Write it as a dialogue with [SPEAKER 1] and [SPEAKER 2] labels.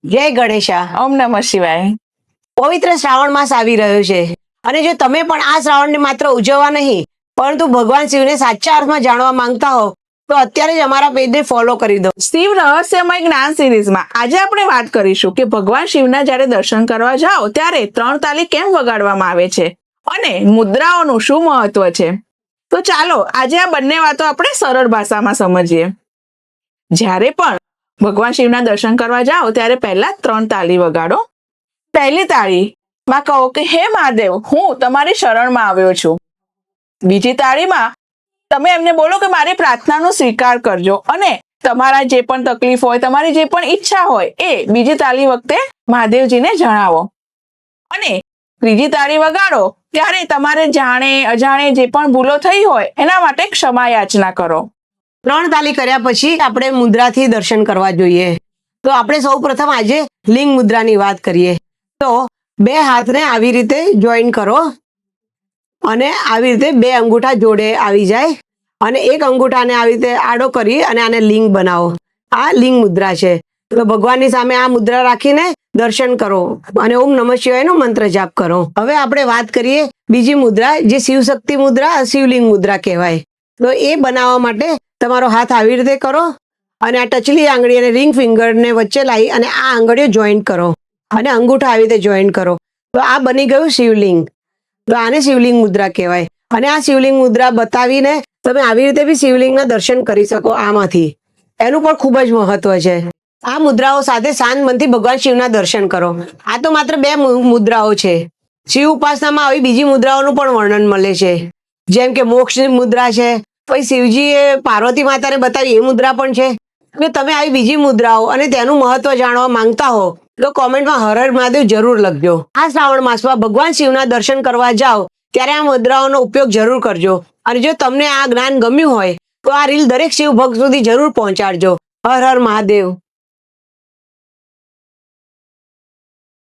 [SPEAKER 1] જય ગણેશા।
[SPEAKER 2] ઓમ નમઃ શિવાય।
[SPEAKER 1] પવિત્ર શ્રાવણ માસ આવી રહ્યો છે અને જો તમે પણ આ શ્રાવણને માત્ર ઉજવવા નહીં પરંતુ ભગવાન શિવને સાચા અર્થમાં જાણવા માંગતા હો તો અત્યારે જ અમારા પેજને ફોલો કરી દો।
[SPEAKER 2] શિવ રહસ્યમય જ્ઞાન સિરીઝમાં આજે આપણે વાત કરીશું કે ભગવાન શિવના જ્યારે દર્શન કરવા જાઓ ત્યારે 3 તાલી કેમ વગાડવામાં આવે છે અને મુદ્રાઓનું શું મહત્વ છે। તો ચાલો આજે આ બંને વાતો આપણે સરળ ભાષામાં સમજીએ। જ્યારે પણ ભગવાન શિવના દર્શન કરવા જાઓ ત્યારે પહેલા 3 તાલી વગાડો। પહેલી તાળીમાં કહો કે હે મહાદેવ, હું તમારી શરણમાં આવ્યો છું। બીજી તાળીમાં તમે એમને બોલો કે મારી પ્રાર્થનાનો સ્વીકાર કરજો અને તમારા જે પણ તકલીફ હોય, તમારી જે પણ ઈચ્છા હોય એ બીજી તાળી વખતે મહાદેવજીને જણાવો। અને ત્રીજી તાળી વગાડો ત્યારે તમારે જાણે અજાણે જે પણ ભૂલો થઈ હોય એના માટે ક્ષમા યાચના કરો।
[SPEAKER 1] 3 તાલી કર્યા પછી આપણે મુદ્રાથી દર્શન કરવા જોઈએ। તો આપણે સૌ પ્રથમ આજે લિંગ મુદ્રાની વાત કરીએ। તો 2 હાથને આવી રીતે જોઈન કરો અને આવી રીતે 2 અંગૂઠા જોડે આવી જાય અને એક અંગૂઠાને આવી રીતે આડો કરી અને આને લિંગ બનાવો। આ લિંગ મુદ્રા છે। તો ભગવાનની સામે આ મુદ્રા રાખીને દર્શન કરો અને ઓમ નમઃ શિવાયનો મંત્ર જાપ કરો। હવે આપણે વાત કરીએ બીજી મુદ્રા, જે શિવશક્તિ મુદ્રા, શિવલિંગ મુદ્રા કહેવાય। તો એ બનાવવા માટે તમારો હાથ આવી રીતે કરો અને આ ટચલી આંગળી અને રિંગ ફિંગરને વચ્ચે લાવી અને આ આંગળીઓ જોઈન્ટ કરો અને અંગૂઠા આવી રીતે જોઈન્ટ કરો। તો આ બની ગયું શિવલિંગ। તો આને શિવલિંગ મુદ્રા કહેવાય। અને આ શિવલિંગ મુદ્રા બતાવીને તમે આવી રીતે બી શિવલિંગના દર્શન કરી શકો આમાંથી। એનું પણ ખૂબ જ મહત્વ છે। આ મુદ્રાઓ સાથે શાંત મનથી ભગવાન શિવના દર્શન કરો। આ તો માત્ર 2 મુદ્રાઓ છે। શિવ ઉપાસનામાં આવી બીજી મુદ્રાઓનું પણ વર્ણન મળે છે, જેમ કે મોક્ષની મુદ્રા છે, પછી શિવજીએ પાર્વતી માતાને બતાવી એ મુદ્રા પણ છે। જો તમે આવી બીજી મુદ્રાઓ અને તેનું મહત્વ જાણવા માંગતા હો તો કોમેન્ટમાં હર હર મહાદેવ જરૂર લખજો। આ શ્રાવણ માસમાં ભગવાન શિવના દર્શન કરવા જાઓ ત્યારે આ મુદ્રાઓનો ઉપયોગ જરૂર કરજો। અને જો તમને આ જ્ઞાન ગમ્યું હોય તો આ રીલ દરેક શિવ ભક્ત સુધી જરૂર પહોંચાડજો। હર હર મહાદેવ।